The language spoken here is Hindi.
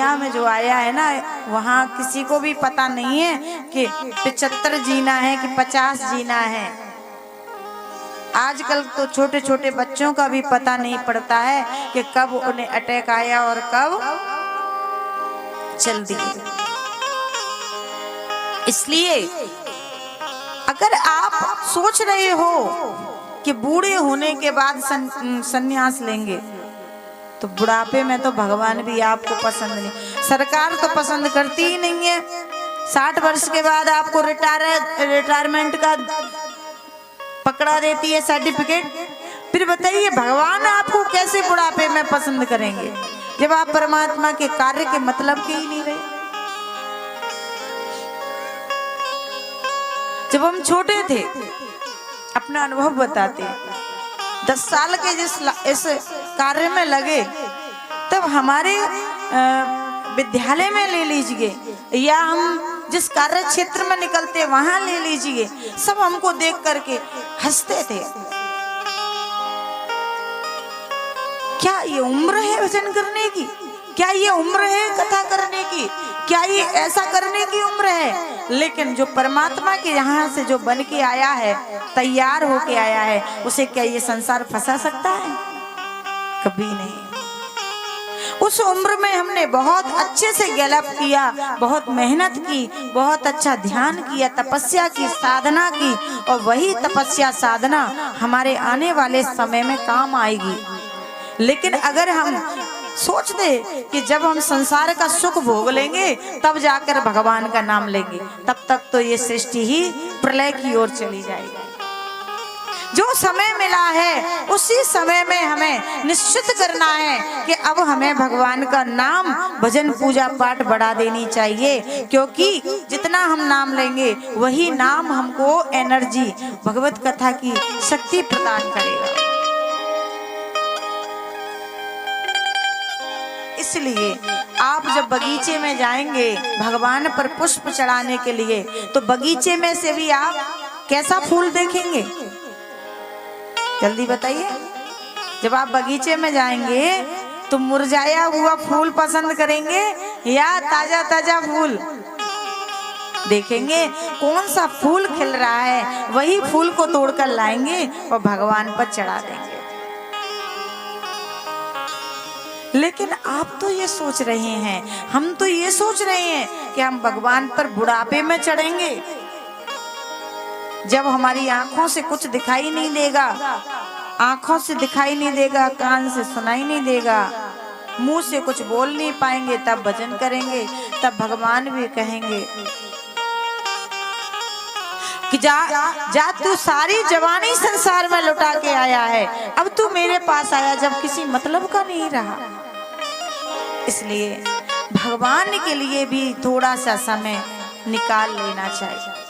दुनिया में जो आया है ना, वहाँ किसी को भी पता नहीं है कि 75 जीना है कि 50 जीना है। आजकल तो छोटे छोटे बच्चों का भी पता नहीं पड़ता है कि कब उन्हें अटैक आया और कब चल दिए। इसलिए अगर आप सोच रहे हो कि बूढ़े होने के बाद संन्यास लेंगे, तो बुढ़ापे में तो भगवान भी आपको पसंद नहीं, सरकार तो पसंद करती ही नहीं है। 60 वर्ष के बाद आपको रिटायरमेंट का पकड़ा देती है सर्टिफिकेट। फिर बताइए भगवान आपको कैसे बुढ़ापे में पसंद करेंगे, जब आप परमात्मा के कार्य के मतलब के ही नहीं रहे। जब हम छोटे थे, अपना अनुभव बताते, 10 साल के जिस इस कार्य में लगे, तब हमारे विद्यालय में ले लीजिए या हम जिस कार्य क्षेत्र में निकलते वहां ले लीजिए, सब हमको देख करके हंसते थे। क्या ये उम्र है भजन करने की? क्या ये उम्र है कथा करने की? क्या ये ऐसा करने की उम्र है? लेकिन जो परमात्मा के यहाँ से जो बन के आया है, तैयार होके आया है, उसे क्या ये संसार फंसा सकता है? कभी नहीं। उस उम्र में हमने बहुत अच्छे से गैलप किया, बहुत मेहनत की, बहुत अच्छा ध्यान किया, तपस्या की, साधना की, और वही तपस्या साधना हमारे आने वाले समय में काम आएगी। लेकिन अगर हम सोच दे कि जब हम संसार का सुख भोग लेंगे तब जाकर भगवान का नाम लेंगे, तब तक तो ये सृष्टि ही प्रलय की ओर चली जाएगी। जो समय मिला है उसी समय में हमें निश्चित करना है कि अब हमें भगवान का नाम, भजन, पूजा पाठ बढ़ा देनी चाहिए, क्योंकि जितना हम नाम लेंगे वही नाम हमको एनर्जी, भगवत कथा की शक्ति प्रदान करेगा। इसलिए आप जब बगीचे में जाएंगे भगवान पर पुष्प चढ़ाने के लिए, तो बगीचे में से भी आप कैसा फूल देखेंगे? जल्दी बताइए। जब आप बगीचे में जाएंगे तो मुरझाया हुआ फूल पसंद करेंगे या ताजा ताजा फूल देखेंगे? कौन सा फूल खिल रहा है वही फूल को तोड़कर लाएंगे और भगवान पर चढ़ा देंगे। लेकिन आप तो ये सोच रहे हैं, हम तो ये सोच रहे हैं कि हम भगवान पर बुढ़ापे में चढ़ेंगे, जब हमारी आंखों से कुछ दिखाई नहीं देगा, आंखों से दिखाई नहीं देगा, कान से सुनाई नहीं देगा, मुंह से कुछ बोल नहीं पाएंगे, तब भजन करेंगे। तब भगवान भी कहेंगे कि जा तू सारी जवानी संसार में लुटा के आया है, अब तू मेरे पास आया जब किसी मतलब का नहीं रहा। इसलिए भगवान के लिए भी थोड़ा सा समय निकाल लेना चाहिए।